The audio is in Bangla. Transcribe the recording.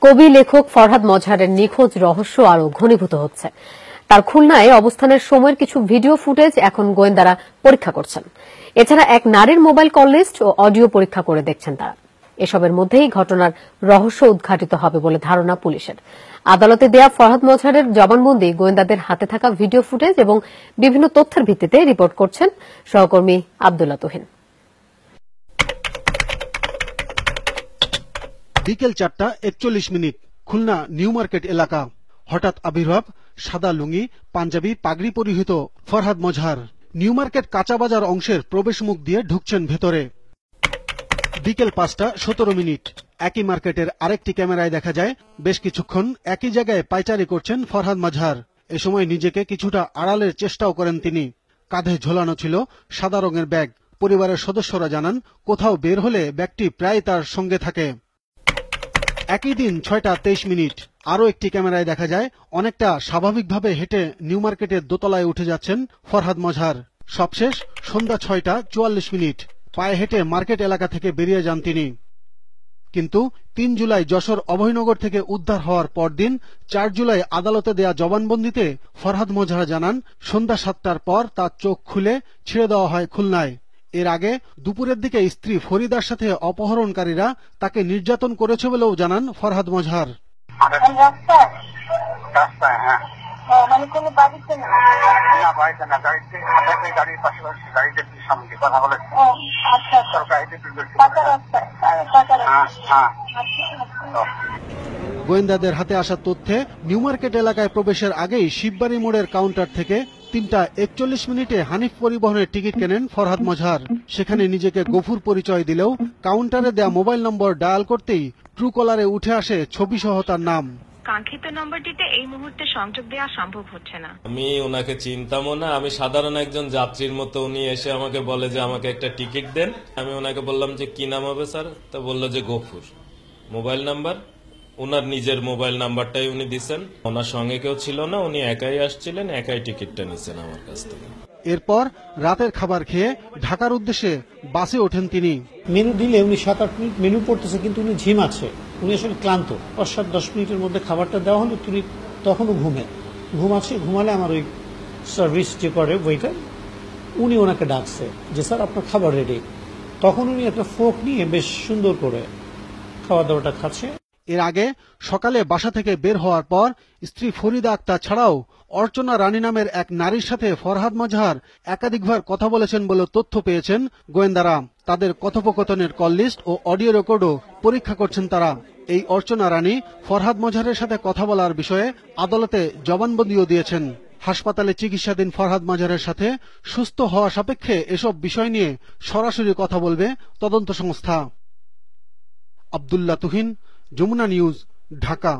কবি লেখক ফরহাদ মজহারের নিখোঁজ রহস্য আরও ঘনীভূত হচ্ছে। তার খুলনায় অবস্থানের সময়ের কিছু ভিডিও ফুটেজ এখন গোয়েন্দারা পরীক্ষা করছেন। এছাড়া এক নারীর মোবাইল কল লিস্ট ও অডিও পরীক্ষা করে দেখছেন তারা। এসবের মধ্যেই ঘটনার রহস্য উদ্ঘাটিত হবে বলে ধারণা পুলিশের। আদালতে দেয়া ফরহাদ মজহারের জবানবন্দি, গোয়েন্দাদের হাতে থাকা ভিডিও ফুটেজ এবং বিভিন্ন তথ্যের ভিত্তিতে রিপোর্ট করছেন সহকর্মী আব্দুল্লাহ তুহিন। বিকেল ৪:৪১ খুলনা নিউ মার্কেট এলাকা। হঠাৎ আবির্ভাব, সাদা লুঙ্গি, পাঞ্জাবি, পাগড়ি পরিহিত ফরহাদ মজহার নিউ মার্কেট কাঁচা বাজার অংশের প্রবেশ মুখ দিয়ে ঢুকছেন ভেতরে। বিকেল ৫:১৭ একই মার্কেটের আরেকটি ক্যামেরায় দেখা যায় বেশ কিছুক্ষণ একই জায়গায় পায়চারি করছেন ফরহাদ মজহার। এ সময় নিজেকে কিছুটা আড়ালের চেষ্টাও করেন তিনি। কাঁধে ঝোলানো ছিল সাদা রঙের ব্যাগ। পরিবারের সদস্যরা জানান, কোথাও বের হলে ব্যাগটি প্রায় তার সঙ্গে থাকে। একই দিন ৬:২৩ আরও একটি ক্যামেরায় দেখা যায় অনেকটা স্বাভাবিকভাবে হেঁটে নিউ মার্কেটের দোতলায় উঠে যাচ্ছেন ফরহাদ মজহার। সবশেষ সন্ধ্যা ৬:৪৪ পায়ে হেঁটে মার্কেট এলাকা থেকে বেরিয়ে যান তিনি। কিন্তু ৩ জুলাই যশোর অভয়নগর থেকে উদ্ধার হওয়ার পরদিন ৪ জুলাই আদালতে দেয়া জবানবন্দিতে ফরহাদ মজহার জানান, সন্ধ্যা ৭টার পর তার চোখ খুলে ছেড়ে দেওয়া হয় খুলনায়। এর আগে দুপুরের দিকে স্ত্রী ফরিদার সাথে অপহরণকারীরা তাকে নির্যাতন করেছে বলেও জানান ফরহাদ মজহার। গোয়েন্দাদের হাতে আসা তথ্যে নিউ মার্কেট এলাকায় প্রবেশের আগেই শিববাড়ি মোড়ের কাউন্টার থেকে ৩:৪১ হানিফ পরিবহনের টিকিট কেনেন ফরহাদ মজহার। সেখানে নিজেকে গফুর পরিচয় দিলেও কাউন্টারে দেয়া মোবাইল নম্বর ডায়াল করতেই ট্রু কলারে উঠে আসে ছবিসহ তার নাম। কাঙ্ক্ষিত নম্বরটিতে এই মুহূর্তে সংযোগ দেওয়া সম্ভব হচ্ছে না। আমি ওনাকে চিনতামও না। আমি সাধারণ একজন যাত্রীর মতো। উনি এসে আমাকে বলে যে আমাকে একটা টিকিট দেন। আমি ওনাকে বললাম যে কি নাম হবে স্যার? তা বললো যে গফুর। মোবাইল নাম্বার, ওনার নিজের মোবাইল নাম্বারটাই উনি দিচ্ছেন। ওনার সঙ্গে কেউ ছিল না, উনি একাই আসছিলেন, একাই টিকিটটা নিচ্ছেন আমার কাছ থেকে। এরপর রাতের খাবার খেয়ে ঢাকার উদ্দেশ্যে বাসে ওঠেন তিনি। মেনু দিলে উনি ৭-৮ মেনু পড়তেছে, কিন্তু উনি ঝিমাচ্ছে। উনি আসলে ক্লান্ত। ৫-৭-১০ মিনিটের মধ্যে খাবারটা দেওয়া হলো, তিনি তখনও ঘুমাচ্ছে। ঘুমালে আমার ওই সার্ভিস যে করে ওয়েটার, উনি ওনাকে ডাকছে যে স্যার আপনার খাবার রেডি। তখন উনি একটা ফোক নিয়ে বেশ সুন্দর করে খাওয়া দাওয়াটা খাচ্ছে। এর আগে সকালে বাসা থেকে বের হওয়ার পর স্ত্রী ফরিদা আক্তার ছাড়াও অর্চনা রানী নামের এক নারীর সাথে ফরহাদ মজহার একাধিকবার কথা বলেছেন বলে তথ্য পেয়েছেন গোয়েন্দারা। তাদের কথোপকথনের কল লিস্ট ও অডিও রেকর্ডও পরীক্ষা করছেন তারা। এই অর্চনা রানী ফরহাদ মজহারের সাথে কথা বলার বিষয়ে আদালতে জবানবন্দিও দিয়েছেন। হাসপাতালে চিকিৎসাধীন ফরহাদ মজহারের সাথে সুস্থ হওয়া সাপেক্ষে এসব বিষয় নিয়ে সরাসরি কথা বলবে তদন্ত সংস্থা। আব্দুল্লাহ তুহিন, যমুনা নিউজ, ঢাকা।